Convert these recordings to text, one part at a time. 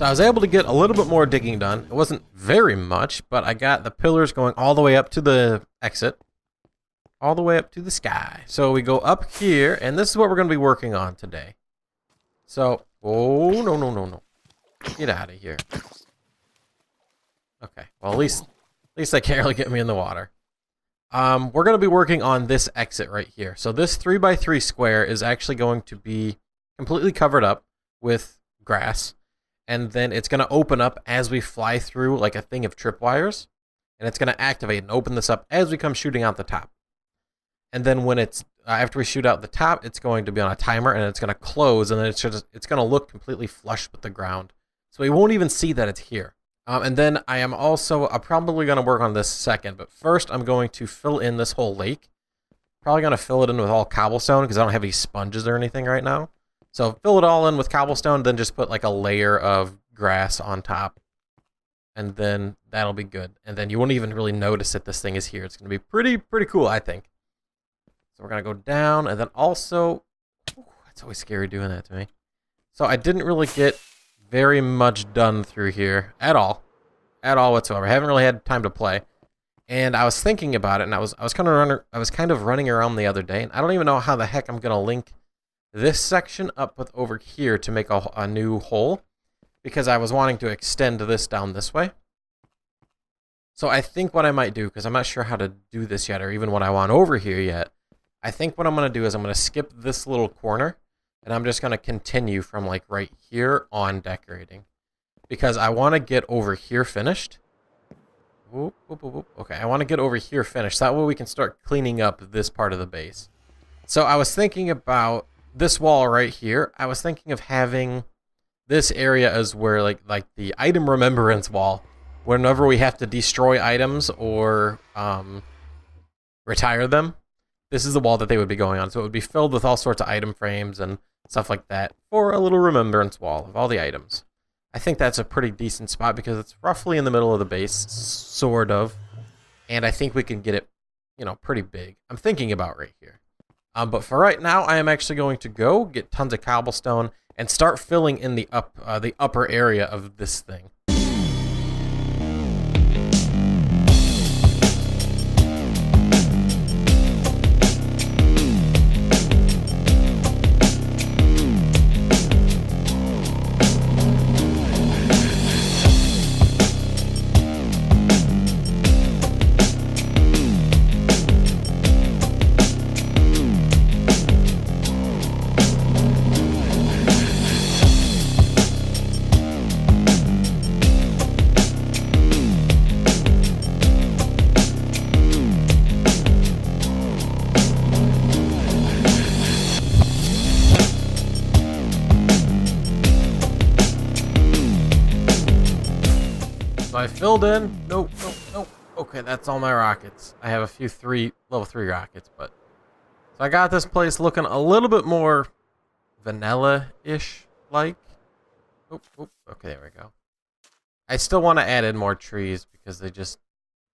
I was able to get a little bit more digging done. It wasn't very much, but I got the pillars going all the way up to the exit. All the way up to the sky. So we go up here, and this is what we're going to be working on today. So, oh, no, no, no, no. Get out of here. Okay, well, at least they can't really get me in the water. We're going to be working on this exit right here. So this 3x3 square is actually going to be completely covered up with grass. And then it's going to open up as we fly through like a thing of tripwires. And it's going to activate and open this up as we come shooting out the top. And then when it's, after we shoot out the top, it's going to be on a timer and it's going to close. And then it's going to look completely flush with the ground. So we won't even see that it's here. And then I'm probably going to work on this second. But first, I'm going to fill in this whole lake. Probably going to fill it in with all cobblestone because I don't have any sponges or anything right now. So fill it all in with cobblestone, then just put like a layer of grass on top. And then that'll be good. And then you won't even really notice that this thing is here. It's going to be pretty cool, I think. So we're going to go down, and then also, it's always scary doing that to me. So I didn't really get very much done through here at all whatsoever. I haven't really had time to play. And I was thinking about it, and I was kind of running around the other day, and I don't even know how the heck I'm going to link this section up with over here to make a new hole, because I was wanting to extend this down this way. So I think what I might do, because I'm not sure how to do this yet, or even what I want over here yet, I think what I'm going to do is I'm going to skip this little corner, and I'm just going to continue from like right here on decorating, because I want to get over here finished. Whoop, whoop, whoop, whoop. Okay, I want to get over here finished. That way we can start cleaning up this part of the base. So I was thinking about this wall right here. I was thinking of having this area as where like the item remembrance wall. Whenever we have to destroy items or retire them, this is the wall that they would be going on. So it would be filled with all sorts of item frames and stuff like that for a little remembrance wall of all the items. I think that's a pretty decent spot because it's roughly in the middle of the base, sort of. And I think we can get it, you know, pretty big. I'm thinking about right here. But for right now, I am actually going to go get tons of cobblestone and start filling in the upper area of this thing. I filled in. Nope. Okay, that's all my rockets. I have a few level 3 rockets, but so I got this place looking a little bit more vanilla-ish like. Oop. Okay, there we go. I still want to add in more trees because it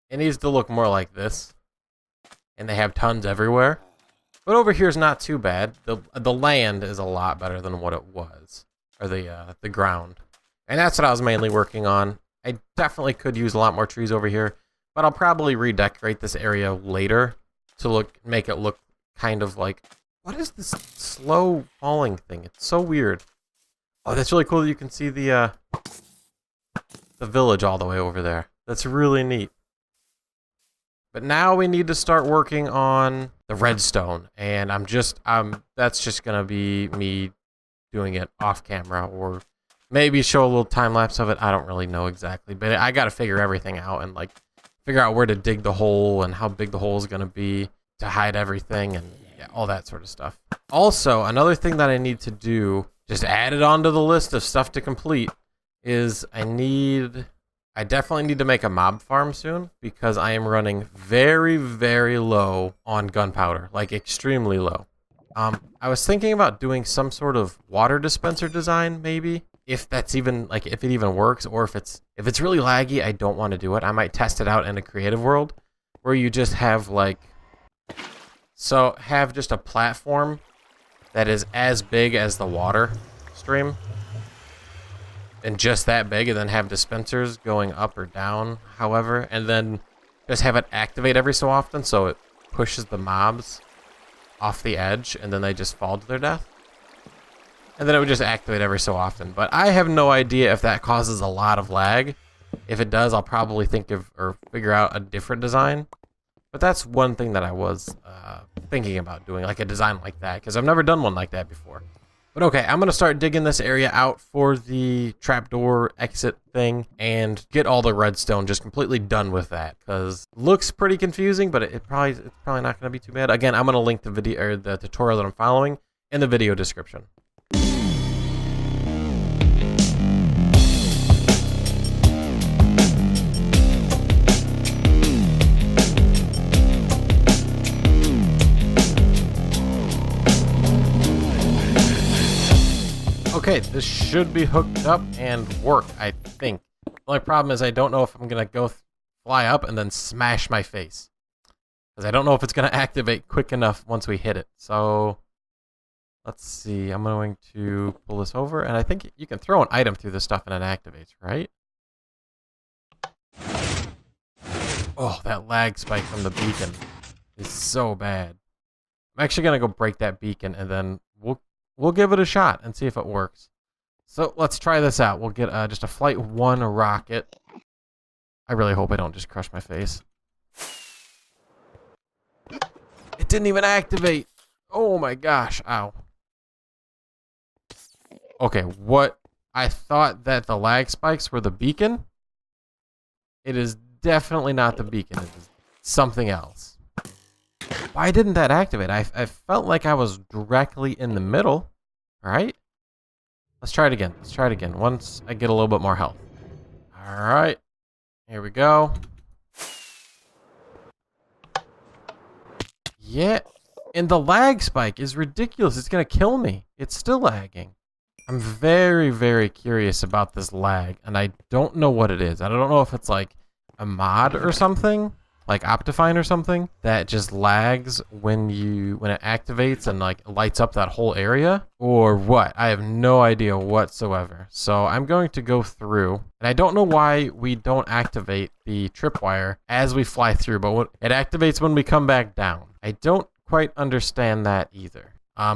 needs to look more like this. And they have tons everywhere. But over here is not too bad. The land is a lot better than what it was, or the ground. And that's what I was mainly working on. I definitely could use a lot more trees over here, but I'll probably redecorate this area later to make it look kind of like, what is this slow falling thing? It's so weird. Oh, that's really cool that you can see the village all the way over there. That's really neat. But now we need to start working on the redstone, and that's just gonna be me doing it off camera, or maybe show a little time lapse of it. I don't really know exactly, but I got to figure everything out and like figure out where to dig the hole and how big the hole is going to be to hide everything and yeah, all that sort of stuff. Also, another thing that I need to do, just add it onto the list of stuff to complete, is I definitely need to make a mob farm soon because I am running very, very low on gunpowder, like extremely low. I was thinking about doing some sort of water dispenser design, maybe. If that's even if it even works, or if it's really laggy, I don't want to do it. I might test it out in a creative world where you just have just a platform that is as big as the water stream. and just that big, and then have dispensers going up or down, however, and then just have it activate every so often so it pushes the mobs off the edge and then they just fall to their death. And then it would just activate every so often. But I have no idea if that causes a lot of lag. If it does, I'll probably think of or figure out a different design. But that's one thing that I was thinking about doing, like a design like that, because I've never done one like that before. But okay, I'm going to start digging this area out for the trapdoor exit thing and get all the redstone just completely done with that, because it looks pretty confusing, but it's probably not going to be too bad. Again, I'm going to link the video or the tutorial that I'm following in the video description. Okay, this should be hooked up and work, I think. The only problem is I don't know if I'm going to go fly up and then smash my face. Because I don't know if it's going to activate quick enough once we hit it. So, let's see. I'm going to pull this over. And I think you can throw an item through this stuff and it activates, right? Oh, that lag spike from the beacon is so bad. I'm actually going to go break that beacon and then we'll give it a shot and see if it works. So let's try this out. We'll get just a Flight 1 rocket. I really hope I don't just crush my face. It didn't even activate. Oh my gosh. Ow. Okay, what? I thought that the lag spikes were the beacon. It is definitely not the beacon. It is something else. Why didn't that activate? I felt like I was directly in the middle, right? Let's try it again. Let's try it again once I get a little bit more health. All right. Here we go. Yeah. And the lag spike is ridiculous. It's going to kill me. It's still lagging. I'm very, very curious about this lag, and I don't know what it is. I don't know if it's like a mod or something, like Optifine or something, that just lags when it activates and like lights up that whole area, or what. I have no idea whatsoever. So I'm going to go through, and I don't know why we don't activate the tripwire as we fly through, but it activates when we come back down. I don't quite understand that either.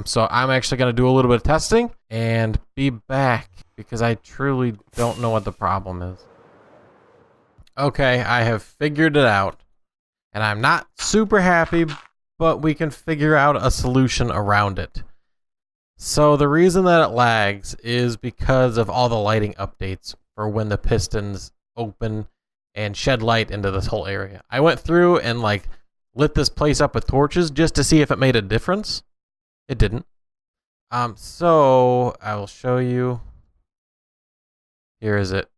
So I'm actually going to do a little bit of testing and be back because I truly don't know what the problem is. Okay, I have figured it out. And I'm not super happy, but we can figure out a solution around it. So the reason that it lags is because of all the lighting updates for when the pistons open and shed light into this whole area. I went through and like lit this place up with torches just to see if it made a difference. It didn't. So I will show you. Here is it.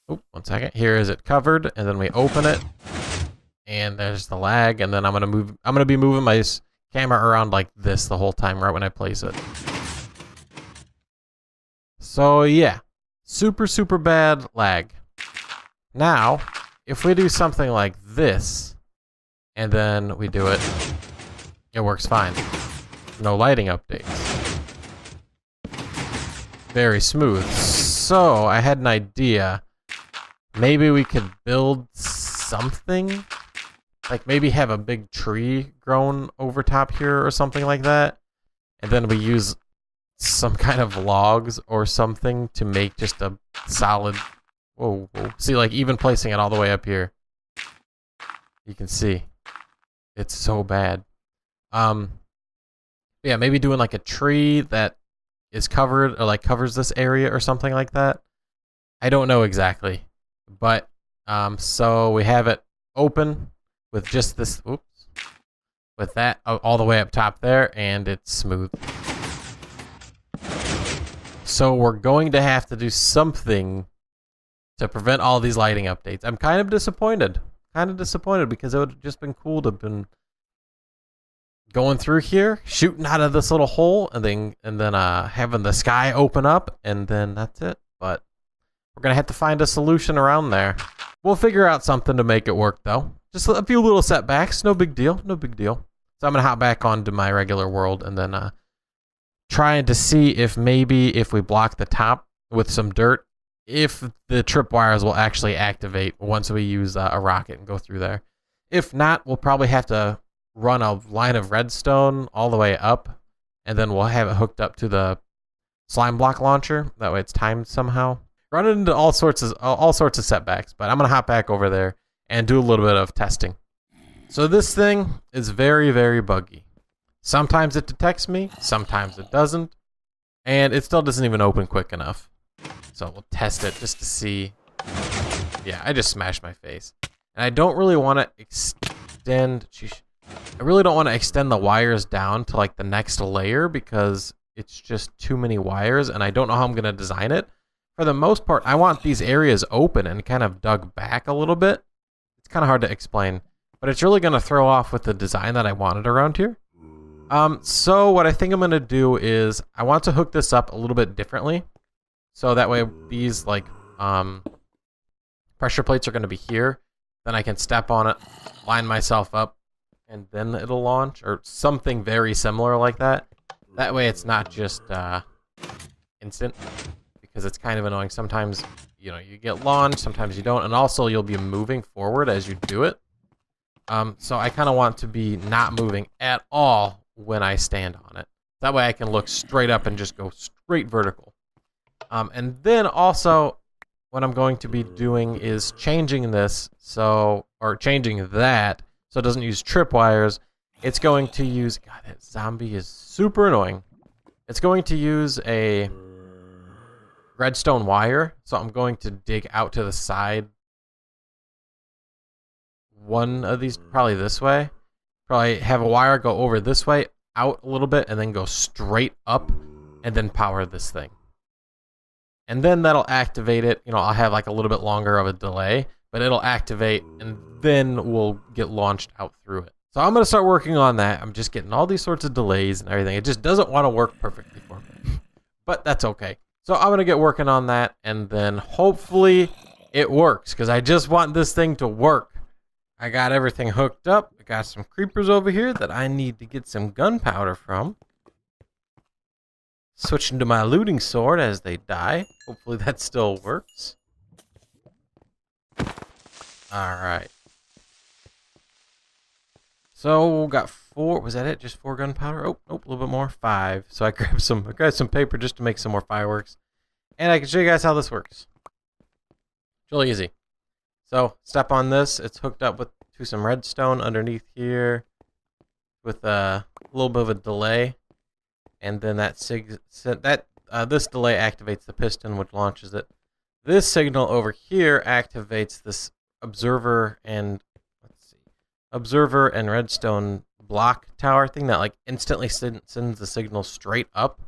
Oh, 1 second. Here is it covered, and then we open it. And there's the lag, and then I'm gonna be moving my camera around like this the whole time right when I place it. So yeah, super bad lag. Now, if we do something like this, and then we do it, it works fine. No lighting updates. Very smooth. So I had an idea. Maybe we could build something. Like maybe have a big tree grown over top here or something like that. And then we use some kind of logs or something to make just a solid... Whoa. See, like even placing it all the way up here. You can see. It's so bad. Yeah, maybe doing like a tree that is covered or like covers this area or something like that. I don't know exactly. But, so we have it open. With just this, oops, with that all the way up top there, and it's smooth. So we're going to have to do something to prevent all these lighting updates. I'm kind of disappointed. Because it would have just been cool to have been going through here, shooting out of this little hole, and then having the sky open up, and then that's it. But we're gonna have to find a solution around there. We'll figure out something to make it work, though. Just a few little setbacks, no big deal. So I'm gonna hop back onto my regular world and then trying to see if maybe if we block the top with some dirt if the tripwires will actually activate once we use a rocket and go through there. If not, we'll probably have to run a line of redstone all the way up, and then we'll have it hooked up to the slime block launcher. That way it's timed somehow. Run into all sorts of setbacks, but I'm gonna hop back over there and do a little bit of testing. So this thing is very, very buggy. Sometimes it detects me, sometimes it doesn't, and it still doesn't even open quick enough. So we'll test it just to see. Yeah, I just smashed my face. And I don't really want to extend, I really don't want to extend the wires down to like the next layer because it's just too many wires and I don't know how I'm going to design it. For the most part, I want these areas open and kind of dug back a little bit. It's kind of hard to explain, but it's really going to throw off with the design that I wanted around here. So what I think I'm going to do is I want to hook this up a little bit differently. So that way these like pressure plates are going to be here. Then I can step on it, line myself up, and then it'll launch, or something very similar like that. That way it's not just instant, because it's kind of annoying. Sometimes, you know, you get launched, sometimes you don't, and also you'll be moving forward as you do it. So I kind of want to be not moving at all when I stand on it. That way I can look straight up and just go straight vertical. And then also, what I'm going to be doing is changing this, or changing that, so it doesn't use tripwires. It's going to use, God, that zombie is super annoying. It's going to use a redstone wire, so I'm going to dig out to the side. One of these, probably this way. Probably have a wire go over this way, out a little bit, and then go straight up, and then power this thing. And then that'll activate it. You know, I'll have like a little bit longer of a delay, but it'll activate and then we'll get launched out through it. So I'm going to start working on that. I'm just getting all these sorts of delays and everything. It just doesn't want to work perfectly for me, but that's okay. So I'm going to get working on that and then hopefully it works because I just want this thing to work. I got everything hooked up. I got some creepers over here that I need to get some gunpowder from. Switching to my looting sword as they die. Hopefully that still works. Alright. So, got 4. Was that it? Just 4 gunpowder? Oh, nope, a little bit more. 5. So I grabbed some paper just to make some more fireworks. And I can show you guys how this works. It's really easy. So, step on this. It's hooked up to some redstone underneath here with a little bit of a delay. And then this delay activates the piston, which launches it. This signal over here activates this observer and redstone block tower thing that like instantly sends the signal straight up,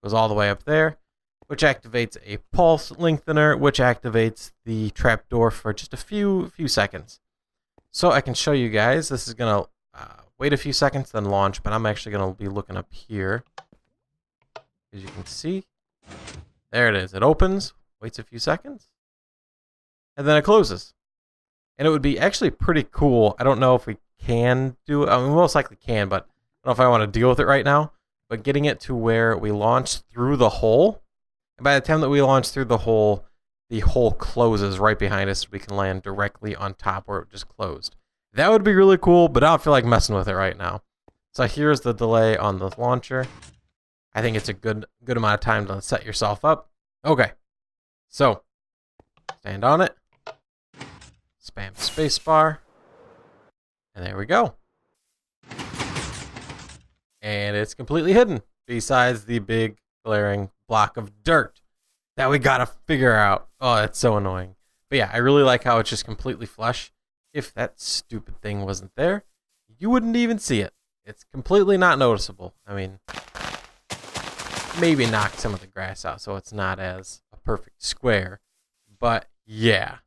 goes all the way up there, which activates a pulse lengthener, which activates the trapdoor for just a few seconds. So I can show you guys. This is gonna wait a few seconds, then launch, but I'm actually gonna be looking up here. As you can see, there it is. It opens, waits a few seconds, and then it closes. And it would be actually pretty cool. I don't know if we can do it. I mean, we most likely can, but I don't know if I want to deal with it right now. But getting it to where we launch through the hole, and by the time that we launch through the hole closes right behind us. So we can land directly on top where it just closed. That would be really cool, but I don't feel like messing with it right now. So here's the delay on the launcher. I think it's a good amount of time to set yourself up. Okay, so stand on it, spam spacebar, and there we go. And it's completely hidden, besides the big glaring block of dirt that we gotta figure out. Oh, that's so annoying. But yeah, I really like how it's just completely flush. If that stupid thing wasn't there, you wouldn't even see it. It's completely not noticeable. I mean, maybe knock some of the grass out so it's not as a perfect square. But yeah.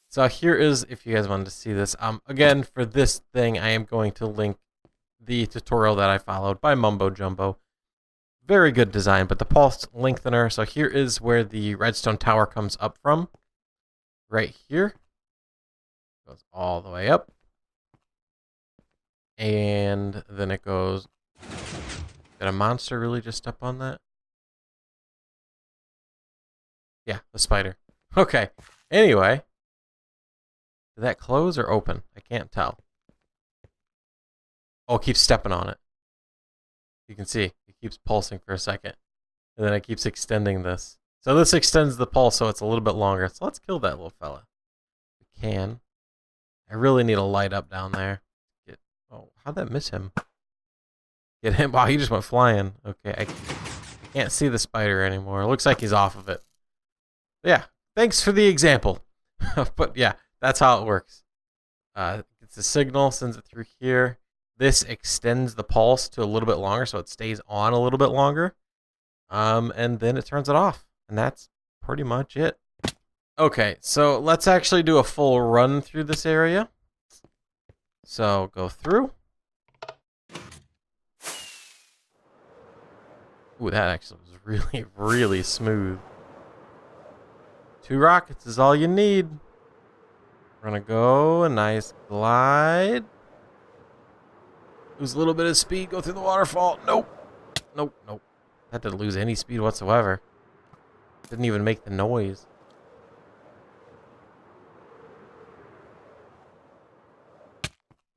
So here is, if you guys wanted to see this. Again, for this thing, I am going to link the tutorial that I followed by Mumbo Jumbo. Very good design, but the pulse lengthener. So here is where the redstone tower comes up from. Right here. Goes all the way up. And then it goes... Did a monster really just step on that? Yeah, the spider. Okay. Anyway. Did that close or open? I can't tell. Oh, it keeps stepping on it. You can see. It keeps pulsing for a second. And then it keeps extending this. So this extends the pulse so it's a little bit longer. So let's kill that little fella. We can. I really need a light up down there. Oh, how'd that miss him? Get him. Wow, he just went flying. Okay, I can't see the spider anymore. It looks like he's off of it. Yeah, thanks for the example. But yeah, that's how it works. It's a signal, sends it through here. This extends the pulse to a little bit longer, so it stays on a little bit longer. And then it turns it off. And that's pretty much it. Okay, so let's actually do a full run through this area. So go through. Ooh, that actually was really, really smooth. 2 rockets is all you need. We're gonna go a nice glide. Lose a little bit of speed, go through the waterfall. Nope. Nope, nope. That didn't lose any speed whatsoever. Didn't even make the noise.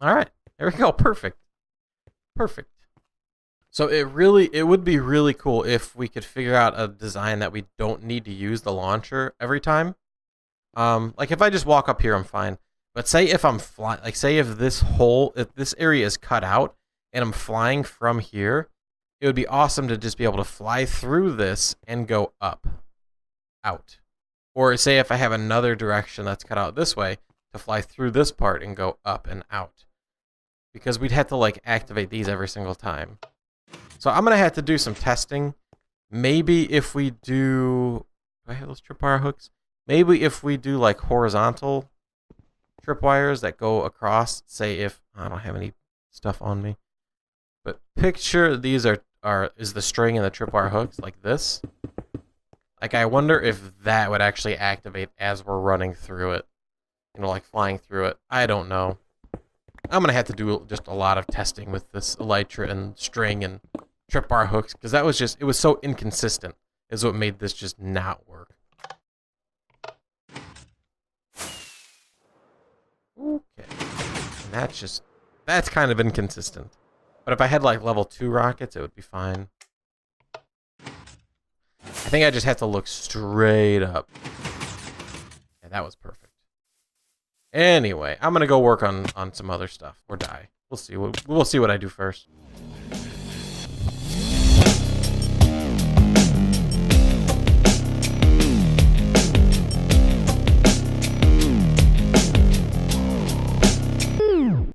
All right, there we go. Perfect. Perfect. So it would be really cool if we could figure out a design that we don't need to use the launcher every time. Like if I just walk up here, I'm fine. But say if I'm flying, like say if this area is cut out and I'm flying from here, it would be awesome to just be able to fly through this and go up, out. Or say if I have another direction that's cut out this way, to fly through this part and go up and out. Because we'd have to like activate these every single time. So I'm going to have to do some testing. Maybe if we do I have those tripwire hooks? Maybe if we do like horizontal tripwires that go across, say if I don't have any stuff on me. But picture these is the string and the tripwire hooks like this. Like I wonder if that would actually activate as we're running through it. You know, like flying through it. I don't know. I'm going to have to do just a lot of testing with this elytra and string and tripwire hooks, because that was just, it was so inconsistent is what made this just not work. Okay. And that's kind of inconsistent. But if I had like level 2 rockets, it would be fine. I think I just have to look straight up. Yeah, that was perfect. Anyway, I'm gonna go work on some other stuff or die. We'll see. We'll see what I do first.